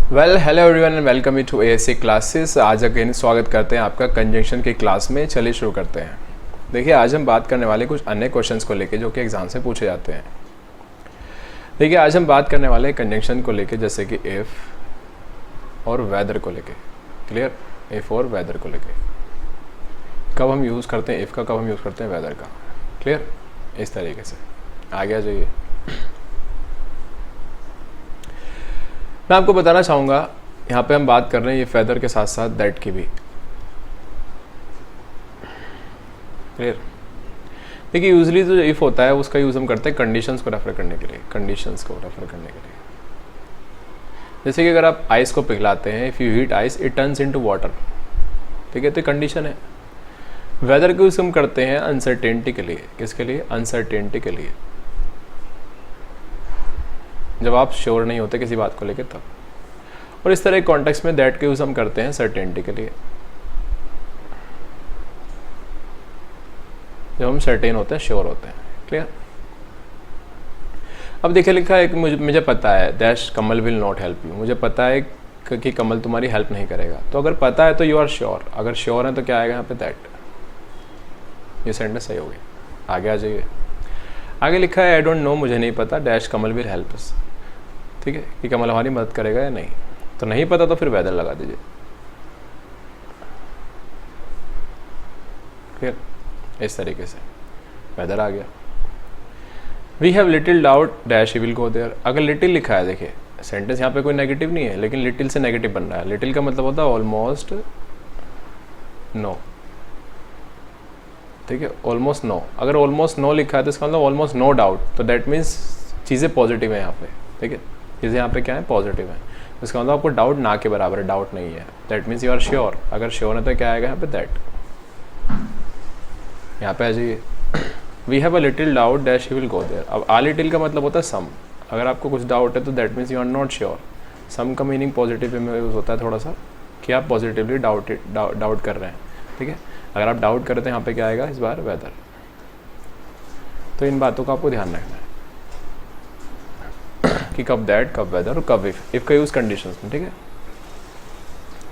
Well hello everyone and welcome you to ASC classes. आज again स्वागत करते हैं आपका कंजंक्शन की क्लास में। चलिए शुरू करते हैं। देखिए आज हम बात करने वाले कुछ अन्य क्वेश्चंस को लेके जो कि एग्जाम से पूछे जाते हैं। देखिए आज हम बात करने वाले हैं कंजंक्शन को लेके, जैसे कि इफ़ और वेदर को लेके। क्लियर? इफ़ और वेदर को लेके कब हम यूज़ करते हैं इफ़ का, कब हम यूज़ करते हैं वेदर का। क्लियर? इस तरीके से आगे आ जाइए। मैं आपको बताना चाहूँगा, यहाँ पे हम बात कर रहे हैं ये फेदर के साथ साथ दैट की भी। क्लियर? देखिए यूजली जो इफ़ होता है उसका यूज़ हम करते हैं कंडीशंस को रेफर करने के लिए, कंडीशंस को रेफर करने के लिए। जैसे कि अगर आप आइस को पिघलाते हैं, if you heat ice it turns into water, ठीक है, तो कंडीशन है। वेदर को यूज़ हम करते हैं अनसर्टेनिटी के लिए। किसके लिए? अनसर्टेनिटी के लिए, जब आप श्योर नहीं होते किसी बात को लेकर तब। और इस तरह के कॉन्टेक्स्ट में दैट का यूज़ हम करते हैं सर्टेनिटी के लिए, जब हम सर्टेन होते हैं, श्योर होते हैं। क्लियर? अब देखिए लिखा है कि मुझे पता है dash Kamal will not help you. मुझे पता है कि कमल तुम्हारी हेल्प नहीं करेगा। तो अगर पता है तो यू आर श्योर, अगर श्योर है तो क्या आएगा यहाँ पे? दैट। ये सेंटेंस सही हो गई। आगे आ जाइए। आगे लिखा है आई डोंट नो, मुझे नहीं पता dash Kamal will help us. ठीक है, कि कमल हमारी मदद करेगा या नहीं। तो नहीं पता तो फिर वेदर लगा दीजिए। क्लियर? इस तरीके से वेदर आ गया। We have little doubt dash he will go there. अगर लिटिल लिखा है, देखिए सेंटेंस यहाँ पे कोई नेगेटिव नहीं है, लेकिन लिटिल से नेगेटिव बन रहा है। लिटिल का मतलब होता है ऑलमोस्ट नो। ठीक है, ऑलमोस्ट नो। अगर ऑलमोस्ट नो लिखा है तो इसका मतलब ऑलमोस्ट नो डाउट, तो दैट मीन्स चीज़ें पॉजिटिव है यहाँ पे। ठीक है, चीज़ें यहाँ पे क्या है? पॉजिटिव है। इसका मतलब आपको डाउट ना के बराबर है, डाउट नहीं है। That means you are sure. अगर श्योर है तो क्या आएगा यहाँ पे? दैट। यहाँ पे आ जाइए। We have a little doubt dash he will go there. अब आ लिटिल का मतलब होता है सम। अगर आपको कुछ डाउट है तो that means you are not sure. Some का मीनिंग पॉजिटिव में यूज़ होता है थोड़ा सा, कि आप पॉजिटिवली डाउट कर रहे हैं। ठीक है, अगर आप डाउट करते हैं यहाँ पे क्या आएगा इस बार? वेदर। तो इन बातों का आपको ध्यान रखना है कि कब दैट, कब वेदर और कब इफ़। इफ़ का यूज़ कंडीशंस में। ठीक है,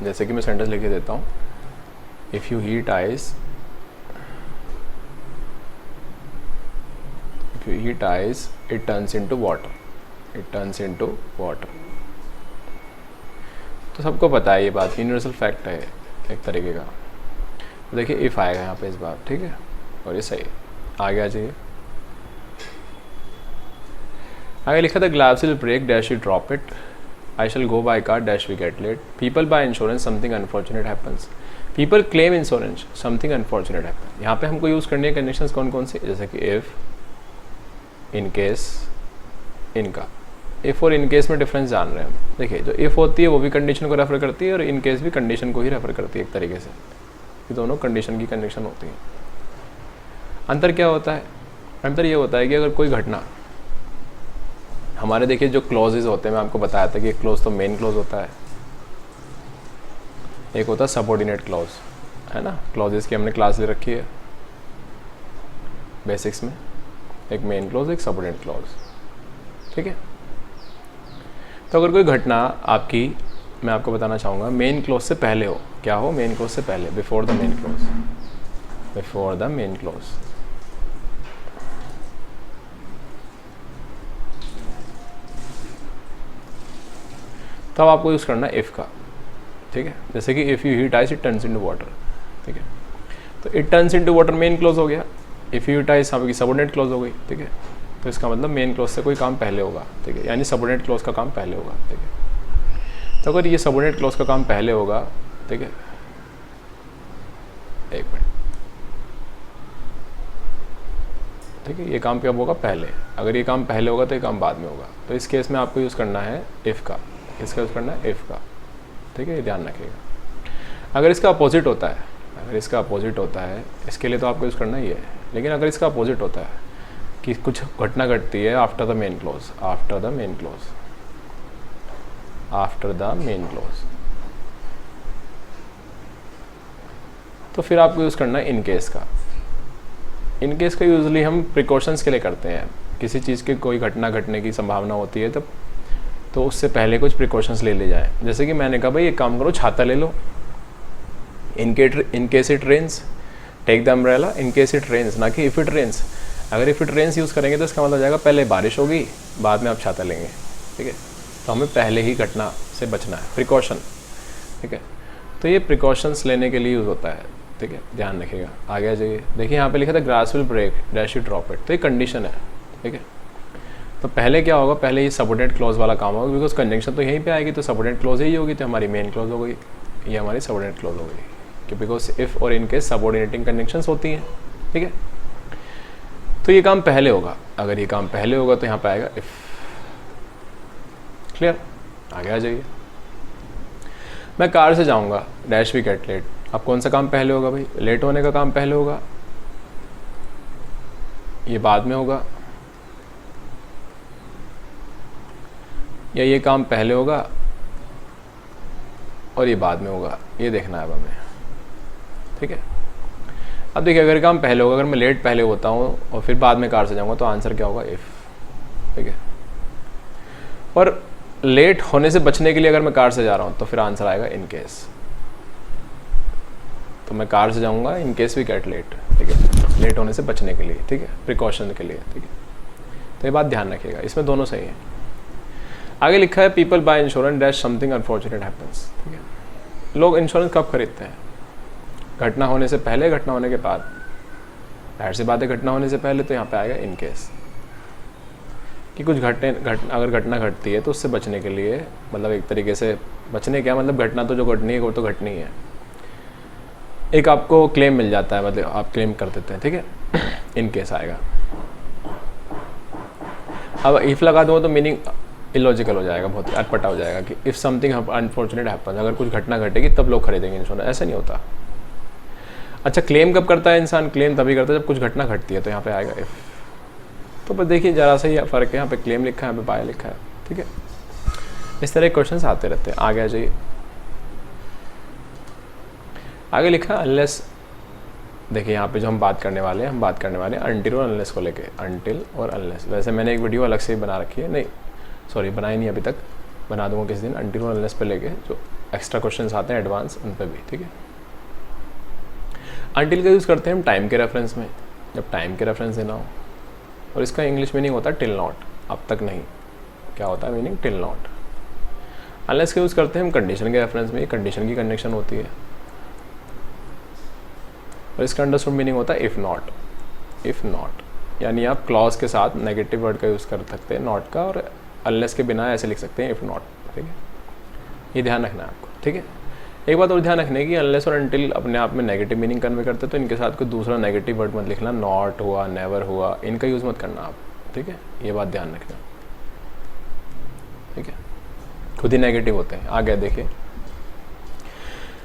जैसे कि मैं सेंटेंस लिख के देता हूँ। If you heat ice, if you heat ice it turns into water, it turns into water. तो सबको पता है ये बात, यूनिवर्सल फैक्ट है एक तरीके का। तो देखिए इफ़ आएगा यहाँ पे इस बार। ठीक है, और ये सही है। आगे आ जाइए। आगे लिखा था glass will break dash you drop it, I shall go by car dash we get late, people buy insurance something unfortunate happens, people claim insurance something unfortunate happen. यहाँ पे हमको यूज़ करनी है कंडीशंस कौन कौन सी, जैसे कि इफ़, इन केस, इनका। इफ़ और इन केस में डिफरेंस जान रहे हैं हम। देखिए जो इफ़ होती है वो भी कंडीशन को रेफर करती है और इन केस भी कंडीशन को ही रेफर करती है एक तरीके से। ये दोनों कंडीशन की कंडीशन होती है। अंतर क्या होता है? अंतर ये होता है कि अगर कोई घटना हमारे, देखिए जो क्लॉजेज होते हैं, मैं आपको बताया था कि एक क्लॉज तो मेन क्लॉज होता है, एक होता है सबऑर्डिनेट क्लॉज, है ना। क्लॉजेज की हमने क्लास ले रखी है बेसिक्स में, एक मेन क्लॉज, एक सबऑर्डिनेट क्लॉज। ठीक है, तो अगर कोई घटना आपकी, मैं आपको बताना चाहूँगा, मेन क्लॉज से पहले हो, क्या हो? मेन क्लॉज से पहले, before the main clause, before the main clause. तब आपको यूज़ करना है इफ़ का। ठीक है, जैसे कि if you heat ice it turns into water. ठीक है, तो it turns into water main clause हो गया। इफ़ यू हीट आइस आपकी सबऑर्डिनेट क्लॉज हो गई। ठीक है, तो इसका मतलब मेन क्लॉज से कोई काम पहले होगा। ठीक है, यानी सबऑर्डिनेट क्लॉज का काम पहले होगा। ठीक है, तो अगर ये सबऑर्डिनेट क्लॉज का काम पहले होगा, ठीक है, एक मिनट, ठीक है, ये काम कब होगा? पहले। अगर ये काम पहले होगा तो ये काम बाद में होगा। तो इस केस में आपको यूज़ करना है इफ़ का। इसका यूज़ करना है इफ़ का। ठीक है, ये ध्यान रखिएगा। अगर इसका अपोजिट होता है, अगर इसका अपोजिट होता है, इसके लिए तो आपको यूज़ करना ही है। लेकिन अगर इसका अपोजिट होता है कि कुछ घटना घटती है after the main clause, after the main clause, after the main clause, तो फिर आपको यूज़ करना है इन केस का। इन केस का यूजली हम प्रिकॉशंस के लिए करते हैं। किसी चीज़ की कोई घटना घटने की संभावना होती है तब तो उससे पहले कुछ प्रिकॉशंस ले जाए। जैसे कि मैंने कहा भाई एक काम करो, छाता ले लो, in case it rains take the umbrella, in case it rains, ना कि इफ़ इट रेन्स। अगर इफ़ इट रेन्स यूज़ करेंगे तो इसका मतलब जाएगा पहले बारिश होगी, बाद में आप छाता लेंगे, ठीक है। तो हमें पहले ही घटना से बचना है, प्रिकॉशन, ठीक है। तो ये प्रिकॉशंस लेने के लिए यूज़ होता है, ठीक है, ध्यान रखिएगा। आगे आ जाइए, देखिए यहाँ पे लिखा था grass will break dash you drop it, तो ये कंडीशन है, ठीक है। तो पहले क्या होगा, पहले ये सबऑर्डिनेट क्लॉज वाला काम होगा, बिकॉज कंजंक्शन तो यहीं पे आएगी, तो सबऑर्डिनेट क्लॉज यही होगी, तो हमारी मेन क्लॉज हो गई, ये हमारी सबऑर्डिनेट क्लॉज हो गई, कि बिकॉज इफ़ और इन केस सबऑर्डिनेटिंग कंजंक्शंस होती हैं, ठीक है। तो ये काम पहले होगा, अगर ये काम पहले होगा तो यहाँ पे आएगा इफ़। क्लियर? आगे आ जाइए, मैं कार से जाऊँगा डैश वी गेट लेट। अब कौन सा काम पहले होगा भाई, लेट होने का काम पहले होगा, ये बाद में होगा, या ये काम पहले होगा और ये बाद में होगा, ये देखना है अब हमें, ठीक है। अब देखिए अगर काम पहले होगा, अगर मैं लेट पहले होता हूँ और फिर बाद में कार से जाऊँगा तो आंसर क्या होगा, इफ़, ठीक है। और लेट होने से बचने के लिए अगर मैं कार से जा रहा हूँ तो फिर आंसर आएगा इन केस। तो मैं कार से जाऊँगा in case we get late, ठीक है, लेट होने से बचने के लिए, ठीक है, प्रिकॉशन के लिए, ठीक है। तो ये बात ध्यान रखिएगा, इसमें दोनों सही है। आगे लिखा है people buy insurance dash something unfortunate happens, ठीक है। लोग इंश्योरेंस कब खरीदते हैं, घटना होने से पहले, घटना होने के बाद। जाहिर सी बात है घटना होने से पहले, तो यहाँ पे आएगा इन केस, कि कुछ अगर घटना घटती है तो उससे बचने के लिए, मतलब एक तरीके से बचने क्या, मतलब घटना तो जो घटनी है वो तो घटनी है, एक आपको क्लेम मिल जाता है, मतलब आप क्लेम कर देते हैं, ठीक है, इन केस आएगा। अब इफ़ लगा दो तो मीनिंग इलॉजिकल हो जाएगा, बहुत अटपटा हो जाएगा, कि इफ़ समथिंग अनफॉर्चुनेट हैपन्स, अगर कुछ घटना घटेगी तब लोग खरीदेंगे इंश्योरेंस, ऐसा नहीं होता। अच्छा, क्लेम कब करता है इंसान, क्लेम तभी करता है जब कुछ घटना घटती है, तो यहाँ पे आएगा इफ़। तो बस देखिए जरा सा ही फ़र्क है, यहाँ पे क्लेम लिखा है, यहाँ पे बाय लिखा है, ठीक है। इस तरह के क्वेश्चन आते रहते हैं। आगे आ जाइए, आगे लिखा है अनलेस। देखिए यहाँ पे जो हम बात करने वाले हैं, हम बात करने वाले हैं अनटिल और अनलेस को लेके, अनटिल और अनलेस। वैसे मैंने एक वीडियो अलग से ही बना रखी है, नहीं सॉरी बनाई नहीं अभी तक, बना दूंगा किसी दिन, अनटिल और अनलेस पे लेके जो एक्स्ट्रा क्वेश्चंस आते हैं एडवांस, उन पे भी, ठीक है। अनटिल का यूज़ करते हैं हम टाइम के रेफरेंस में, जब टाइम के रेफरेंस देना हो, और इसका इंग्लिश मीनिंग होता है टिल नॉट, अब तक नहीं। क्या होता है मीनिंग, टिल नॉट। अनलेस का यूज़ करते हैं हम कंडीशन के रेफरेंस में, कंडीशन की कंडीशन होती है, और इसका अंडरस्टूड मीनिंग होता है इफ़ नॉट। इफ़ नॉट यानी आप क्लॉज के साथ नेगेटिव वर्ड का यूज़ कर सकते हैं नॉट का, और अनलेस के बिना ऐसे लिख सकते हैं इफ़ नॉट, ठीक है। ये ध्यान रखना है आपको, ठीक है। एक बात और ध्यान रखने की, अनलेस और अनटिल अपने आप में नेगेटिव मीनिंग कन्वे करते हैं, तो इनके साथ कोई दूसरा नेगेटिव वर्ड मत लिखना, नॉट हुआ, नेवर हुआ, इनका यूज़ मत करना आप, ठीक है। ये बात ध्यान रखना, ठीक है, खुद ही नेगेटिव होते हैं। आगे देखिए,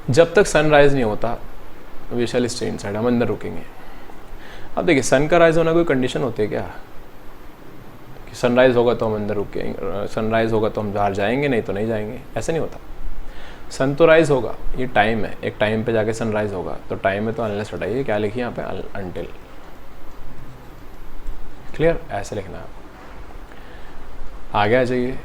जब तक सनराइज़ नहीं होता वी शैल स्टे इनसाइड, हम अंदर रुकेंगे। अब देखिए सन का राइज होना कोई कंडीशन होती है क्या, कि सनराइज़ होगा तो हम अंदर रुकेंगे, सनराइज़ होगा तो हम बाहर जाएंगे, नहीं तो नहीं जाएंगे, ऐसा नहीं होता। सन तो राइज होगा, ये टाइम है, एक टाइम पे जाके सनराइज होगा, तो टाइम में तो अनलेस हटाइए, क्या लिखिए यहाँ पे अनटिल। क्लियर, ऐसे लिखना है। आगे आ जाइए,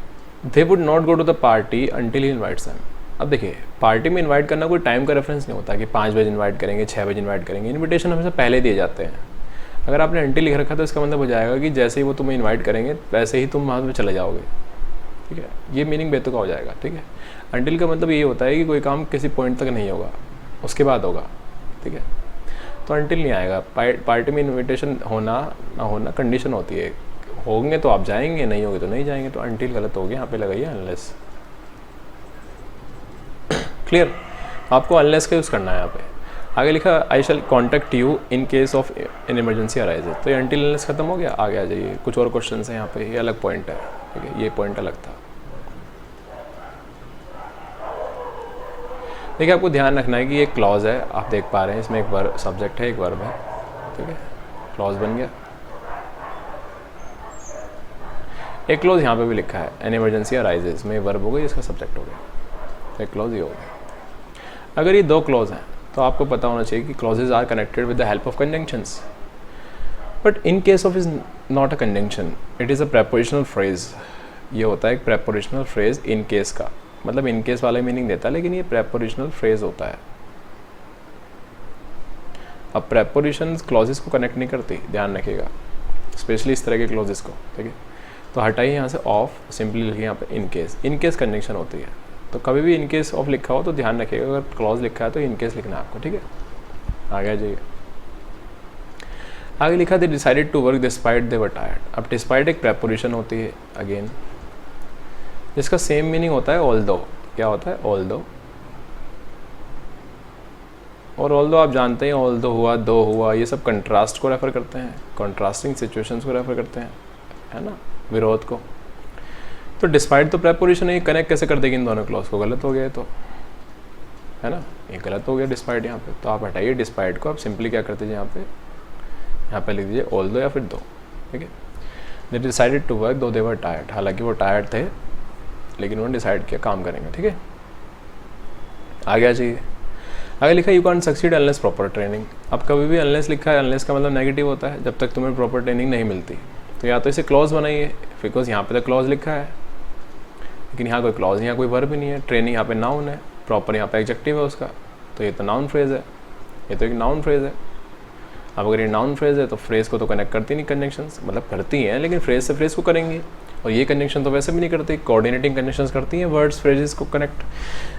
they would not go to the party until he invites them. अब देखिए पार्टी में इनवाइट करना कोई टाइम का रेफरेंस नहीं होता कि 5 बजे इनवाइट करेंगे, 6 बजे इनवाइट करेंगे। इनविटेशन हमेशा पहले दिए जाते हैं। अगर आपने अंटिल लिख रखा तो इसका मतलब हो जाएगा कि जैसे ही वो तुम्हें इनवाइट करेंगे वैसे ही तुम वहाँ पे चले जाओगे, ठीक है। ये मीनिंग बेतुका हो जाएगा, ठीक है। अंटिल का मतलब ये होता है कि कोई काम किसी पॉइंट तक नहीं होगा, उसके बाद होगा, ठीक है। तो अंटिल नहीं आएगा। पार्टी में इन्विटेशन होना ना होना कंडीशन होती है, होंगे तो आप जाएंगे, नहीं होंगे तो नहीं जाएंगे, तो अंटिल गलत हो गया, यहाँ पे लगाइए अनलेस। क्लियर, आपको अनलेस का यूज़ करना है यहाँ पे। आगे लिखा I shall contact you in case of an emergency arises, तो ये अंटिल अनलेस खत्म हो गया। आगे आ जाइए, कुछ और क्वेश्चन हैं यहाँ पे, ये अलग पॉइंट है, ठीक है, ये पॉइंट अलग था। देखिए आपको ध्यान रखना है कि ये क्लॉज है, आप देख पा रहे हैं इसमें एक वर्ब सब्जेक्ट है, एक वर्ब है, ठीक है, क्लॉज बन गया। एक क्लॉज यहाँ पे भी लिखा है एन इमरजेंसी अराइजेज, में वर्ब हो गई, इसका सब्जेक्ट हो गया, एक क्लॉज ये हो गया। अगर ये दो क्लॉज हैं तो आपको पता होना चाहिए कि clauses are connected with the help of conjunctions, but in case of is not a conjunction, it is a prepositional phrase, ये होता है एक प्रेपोजिशनल फ्रेज इन केस का, मतलब इन केस वाला मीनिंग देता है, लेकिन ये प्रेपोजिशनल फ्रेज होता है। अब प्रेपोजिशंस क्लॉजेस को कनेक्ट नहीं करती, ध्यान रखिएगा, स्पेशली इस तरह के क्लॉजेस को, ठीक है। तो हटाइए यहाँ से ऑफ, सिंपली लिखिए यहाँ पे इन केस कंजंक्शन होती है। तो कभी भी इन केस ऑफ लिखा हो तो ध्यान रखिएगा, अगर क्लॉज लिखा है तो इन केस लिखना है आपको, ठीक है। आगे आ जाइए, आगे लिखा they decided to work despite they were tired. अब डिस्पाइट एक प्रेपोजिशन होती है अगेन, जिसका सेम मीनिंग होता है ऑल्दो। क्या होता है? ऑल्दो। और ऑल्दो आप जानते हैं, ऑल्दो हुआ, दो हुआ, ये सब कंट्रास्ट को रेफर करते हैं, कंट्रास्टिंग सिचुएशंस को रेफर करते हैं, है ना, विरोध को। तो डिस्पाइट तो प्रेपोजिशन है, कनेक्ट कैसे कर देगी इन दोनों क्लॉज को? गलत हो गया तो, है ना, ये गलत हो गया डिस्पाइट यहाँ पे। तो आप हटाइए डिस्पाइट को, आप सिंपली क्या करते हैं यहाँ पे लिख दीजिए ऑल्दो या फिर दो, ठीक है। दे डिसाइडेड टू वर्क दो दे वर टायर्ड, हालांकि वो टायर्ड थे लेकिन उन्होंने डिसाइड किया काम करेंगे, ठीक है। आगे आ जाइए, आगे लिखा you can succeed unless proper training. अब कभी भी अनलेस लिखा है, अनलेस का मतलब नेगेटिव होता है, जब तक तुम्हें प्रॉपर ट्रेनिंग नहीं मिलती। तो या तो इसे क्लॉज बनाइए, बिकॉज यहाँ पे तो क्लॉज लिखा है, लेकिन यहाँ कोई क्लॉज नहीं है, कोई वर्ब नहीं है। ट्रेनिंग यहाँ पे नाउन है, प्रॉपर यहाँ पे एडजेक्टिव है उसका, तो ये तो नाउन फ्रेज है, ये तो एक नाउन फ्रेज है। अब अगर ये नाउन फ्रेज है तो फ्रेज को तो कनेक्ट करती नहीं कंजंक्शंस, मतलब करती हैं लेकिन फ्रेज से फ्रेज को करेंगे, और ये कंजंक्शन तो वैसे भी नहीं करती, कोऑर्डिनेटिंग कंजंक्शंस करती हैं वर्ड्स फ्रेजेस को कनेक्ट।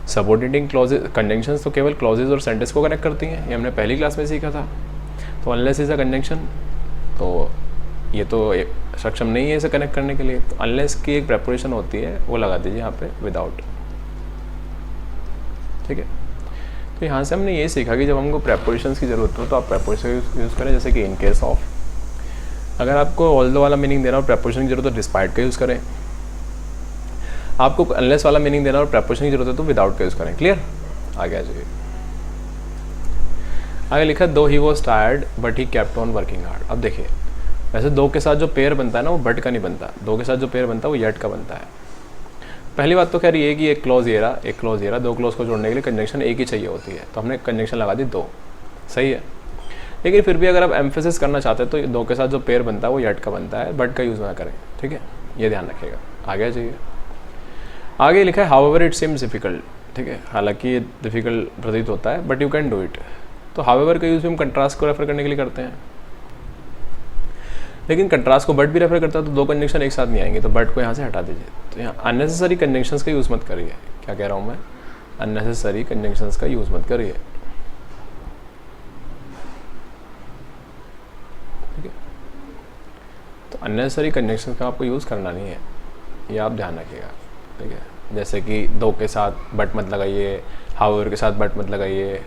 सबऑर्डिनेटिंग क्लॉजेस कंजंक्शंस तो केवल क्लॉजेस और सेंटेंस को कनेक्ट करती हैं, ये हमने पहली क्लास में सीखा था। तो अनलेस इज अ कंजंक्शन, तो ये तो सक्षम नहीं है इसे कनेक्ट करने के लिए। तो अनलेस की एक प्रेपोजिशन होती है, वो लगा दीजिए यहाँ पे विदाउट, ठीक है। तो यहाँ से हमने ये सीखा कि जब हमको प्रेपोजिशंस की ज़रूरत हो तो आप प्रेपोजिशन यूज़ करें, जैसे कि इन केस ऑफ। अगर आपको ऑल्दो वाला मीनिंग देना और प्रेपोजिशन की जरूरत है तो डिस्पाइट का यूज़ करें। आपको अनलेस वाला मीनिंग देना और प्रेपोजिशन की जरूरत है तो विदाउट का यूज़ करें। क्लियर? आगे आ जाइए, आगे लिखा दो he was tired but he kept on working hard. अब देखिए, वैसे दो के साथ जो पेयर बनता है ना वो बट का नहीं बनता, दो के साथ जो पेयर बनता है वो येट का बनता है। पहली बात तो खैर ये कि एक क्लॉज ये रहा, एक क्लॉज ये रहा, दो क्लॉज को जोड़ने के लिए कंजंक्शन एक ही चाहिए होती है, तो हमने कंजंक्शन लगा दी दो, सही है। लेकिन फिर भी अगर आप एम्फेसिस करना चाहते हैं तो दो के साथ जो पेयर बनता है वो येट का बनता है, बट का यूज़ ना करें, ठीक है, ये ध्यान रखिएगा। आगे आ जाइए, आगे लिखा है हाउएवर इट सीम्स डिफिकल्ट, ठीक है, हालांकि ये डिफिकल्ट प्रतीत होता है but you can do it. तो हाउएवर का यूज़ हम कंट्रास्ट को रेफर करने के लिए करते हैं, लेकिन कंट्रास्ट को बट भी रेफर करता है तो दो कंजंक्शन एक साथ नहीं आएंगे, तो बट को यहाँ से हटा दीजिए। तो यहाँ अननेसेसरी कंजंक्शंस का यूज़ मत करिए। क्या कह रहा हूँ मैं? अननेसेसरी कंजंक्शंस का यूज़ मत करिए, ठीक है। तो अननेसेसरी कंजंक्शंस का आपको यूज़ करना नहीं है, ये आप ध्यान रखिएगा, ठीक है। जैसे कि दो के साथ बट मत लगाइए, हाउएवर के साथ बट मत लगाइए,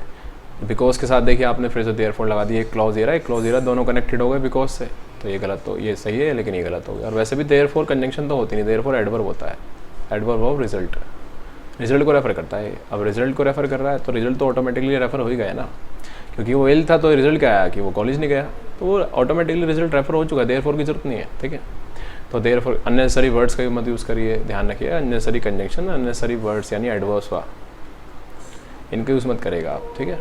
बिकॉज के साथ देखिए आपने फिर से देयरफॉर लगा दिया, एक क्लॉज ये रहा, एक क्लॉज ये रहा, दोनों कनेक्टेड हो गए बिकॉज से, तो ये गलत, तो ये सही है लेकिन ये गलत हो गया। और वैसे भी देयरफॉर कंजंक्शन तो होती नहीं, देयरफॉर एडवर्ब होता है, एडवर्ब ऑफ रिजल्ट, रिजल्ट को रेफर करता है। अब रिजल्ट को रेफर कर रहा है तो रिजल्ट तो ऑटोमेटिकली रेफर हो ही गया ना, क्योंकि वो एल था तो रिजल्ट क्या आया कि वो कॉलेज नहीं गया, तो वो ऑटोमेटिकली रिजल्ट रेफर हो चुका है, देयरफॉर की जरूरत नहीं है, ठीक है। तो देयरफॉर अननेसेसरी वर्ड्स का मत यूज़ करिए, ध्यान रखिए, अननेसेसरी कंजंक्शन, अननेसेसरी वर्ड्स यानी एडवर्ब्स वा, इनका यूज़ मत करेगा आप, ठीक है।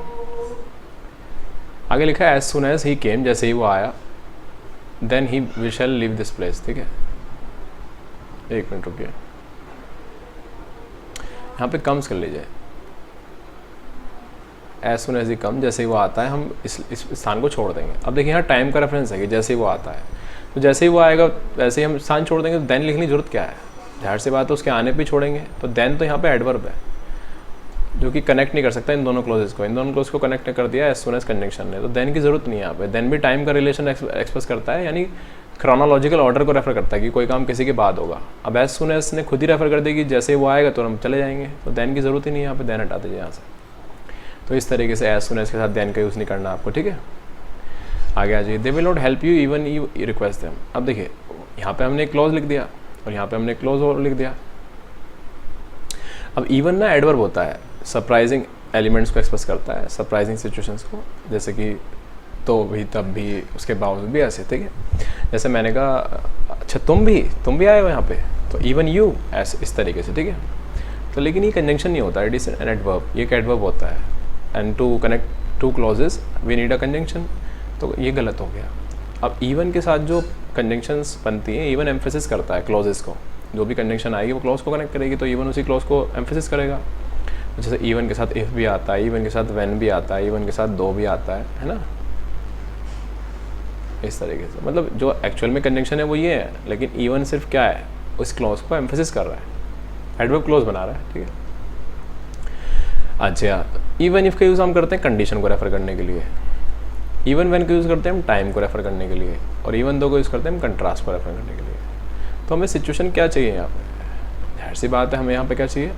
आगे लिखा है एज सुन एज ही केम, जैसे ही वो आया, देन ही we shall leave this place, ठीक है। एक मिनट रुकिए, यहाँ पे कम्स कर लीजिए, एज सुन एज ही कम, जैसे ही वो आता है हम इस स्थान को छोड़ देंगे। अब देखिए यहाँ टाइम का रेफरेंस है कि जैसे ही वो आता है, तो जैसे ही वो आएगा वैसे ही हम स्थान छोड़ देंगे, तो देन लिखने की जरूरत क्या है? जाहिर सी बात है उसके आने पे छोड़ेंगे, तो देन तो यहाँ पे एडवर्ब है जो कि कनेक्ट नहीं कर सकता इन दोनों क्लोजेस को, इन दोनों क्लोज को कनेक्ट कर दिया एज सुन एज कंजंक्शन ने, तो देन की जरूरत नहीं है यहाँ पे। देन भी टाइम का रिलेशन एक्सप्रेस करता है, यानी क्रोनोलॉजिकल ऑर्डर को रेफर करता है कि कोई काम किसी के बाद होगा। अब एज सुन एज ने खुद ही रेफर कर दी कि जैसे वो आएगा तो हम चले जाएंगे, तो देन की जरूरत ही नहीं है यहाँ पे, देन हटा दीजिए यहाँ से। तो इस तरीके से एज सुन एज के साथ देन का यूज़ नहीं करना आपको, ठीक है। आगे आ जाइए, they will not help you even you request them. अब देखिए यहाँ पे हमने एक क्लॉज लिख दिया और यहाँ पे हमने क्लॉज और लिख दिया। अब इवन ना एडवर्ब होता है, सरप्राइजिंग एलिमेंट्स को एक्सप्रेस करता है, सरप्राइजिंग सिचुएशंस को, जैसे कि तो भी तब भी उसके बावजूद भी ऐसे, ठीक है। जैसे मैंने कहा अच्छा तुम भी आए हो यहाँ पे, तो इवन यू ऐसे इस तरीके से, ठीक है। तो लेकिन ये कंजंक्शन नहीं होता, इट इज एन एडवर्ब, ये एक एडवर्ब होता है, and to connect two clauses we need a conjunction, तो ये गलत हो गया। अब इवन के साथ जो कंजंक्शंस बनती हैं, इवन एम्फेसिस करता है क्लॉजेस को, जो भी कंजंक्शन आएगी वो क्लॉज को कनेक्ट करेगी, तो इवन उसी क्लॉज को एम्फेसिस करेगा। जैसे इवन के साथ इफ़ भी आता है, इवन के साथ व्हेन भी आता है, इवन के साथ दो भी आता है ना, इस तरीके से। मतलब जो एक्चुअल में कंजंक्शन है वो ये है, लेकिन इवन सिर्फ क्या है, उस क्लॉज को एम्फेसिस कर रहा है, एडवर्ब क्लॉज बना रहा है, ठीक है। अच्छा, इवन इफ़ का यूज़ हम करते हैं कंडीशन को रेफर करने के लिए, इवन व्हेन का यूज़ करते हैं हम टाइम को रेफर करने के लिए, और इवन दो को यूज़ करते हैं हम कंट्रास्ट को रेफर करने के लिए। तो हमें सिचुएशन क्या चाहिए यहाँ पे, जाहिर सी बात है हमें यहाँ पे क्या चाहिए,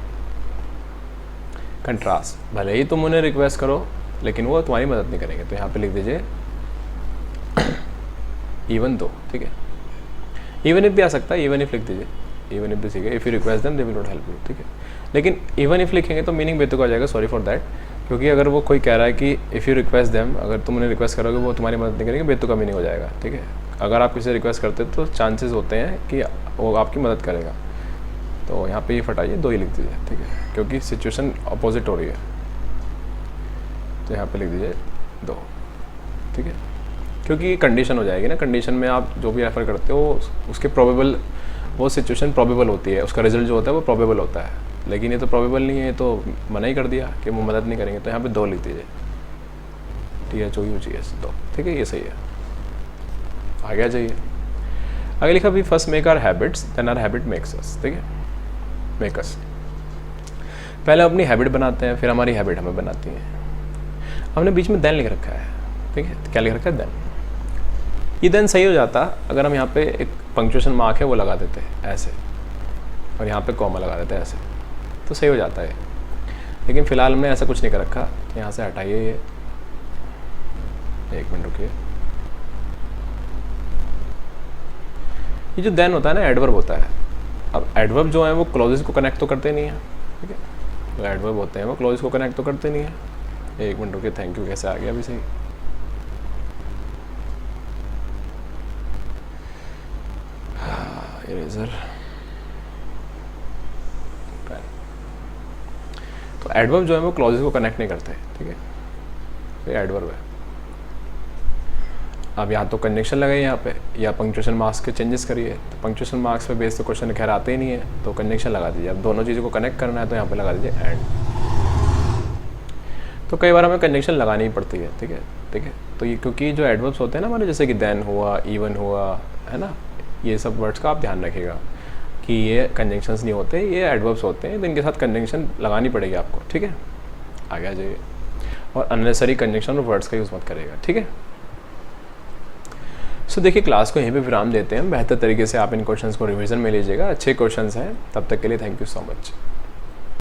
कंट्रास्ट। भले ही तुम उन्हें रिक्वेस्ट करो लेकिन वो तुम्हारी मदद नहीं करेंगे, तो यहाँ पे लिख दीजिए इवन दो, ठीक है। इवन इफ भी आ सकता है, इवन इफ लिख दीजिए, इवन इफ भी ठीक है, if you request them they will not help you, ठीक है। लेकिन इवन इफ लिखेंगे तो मीनिंग बेतुका हो जाएगा, सॉरी फॉर दैट, क्योंकि अगर वो कोई कह रहा है कि इफ़ यू रिक्वेस्ट देम, अगर तुम उन्हें रिक्वेस्ट करोगे वो तुम्हारी मदद नहीं करेंगे, बेतुका मीनिंग हो जाएगा, ठीक है। अगर आप किसी रिक्वेस्ट करते तो चांसेस होते हैं कि वो आपकी मदद करेगा, तो यहाँ पे ये फटाइए, दो ही लिख दीजिए, ठीक है, क्योंकि सिचुएशन अपोजिट हो रही है, तो यहाँ पे लिख दीजिए दो, ठीक है, क्योंकि कंडीशन हो जाएगी ना। कंडीशन में आप जो भी रेफर करते हो उसके प्रोबेबल, वो सिचुएशन प्रोबेबल होती है, उसका रिजल्ट जो होता है वो प्रोबेबल होता है, लेकिन ये तो प्रोबेबल नहीं है, तो मना ही कर दिया कि वो मदद नहीं करेंगे, तो यहाँ पे दो लिख दीजिए, THOUGS दो, ठीक है, ये सही है। आगे आ जाइए, आगे लिखा भी first make our habits then our habit makes us, ठीक है, मेक अस। पहले अपनी हैबिट बनाते हैं, फिर हमारी हैबिट हमें बनाती है। हमने बीच में देन लिख रखा है, ठीक है, क्या लिख रखा है, देन। ये देन सही हो जाता अगर हम यहाँ पे एक पंक्चुएशन मार्क है वो लगा देते ऐसे, और यहाँ पे कॉमा लगा देते ऐसे, तो सही हो जाता है। लेकिन फ़िलहाल हमने ऐसा कुछ नहीं कर रखा, यहाँ से हटाइए ये, एक मिनट रुकिए। ये जो देन होता है ना, एडवर्ब होता है। अब एडवर्ब जो है वो क्लॉजेस को कनेक्ट तो करते नहीं है, ठीक है, जो एडवर्ब होते हैं वो क्लॉजेस को कनेक्ट तो करते नहीं है। एक मिनट रुकिए, थैंक यू, कैसे आ गया अभी सही। इरेजर, तो एडवर्ब जो है वो क्लॉजेस को कनेक्ट नहीं करते, ठीक है, ये एडवर्ब है। अब यहाँ तो कंजंक्शन लगाइए यहाँ पे, या पंक्चुएशन मार्क्स के चेंजेस करिए, तो पंक्चुएशन मार्क्स पे बेस तो क्वेश्चन खैर आते ही नहीं है, तो कंजंक्शन लगा दीजिए। अब दोनों चीज़ों को कनेक्ट करना है तो यहाँ पे लगा दीजिए एंड। तो कई बार हमें कंजंक्शन लगानी ही पड़ती है, ठीक है, ठीक है। तो ये क्योंकि जो एडवर्ब्स होते हैं ना हमारे, जैसे कि देन हुआ, इवन हुआ, है ना, ये सब वर्ड्स का आप ध्यान रखिएगा कि ये कंजंक्शंस नहीं होते, ये एडवर्ब्स होते हैं, तो इनके साथ कंजंक्शन लगानी पड़ेगी आपको, ठीक है। आगे आ जाइए, और अननेसेसरी कंजंक्शन और वर्ड्स का यूज़ मत करिएगा, ठीक है। सो देखिए, क्लास को यहीं पे विराम देते हैं। बेहतर तरीके से आप इन क्वेश्चंस को रिवीजन में लीजिएगा, अच्छे क्वेश्चंस हैं। तब तक के लिए थैंक यू सो मच।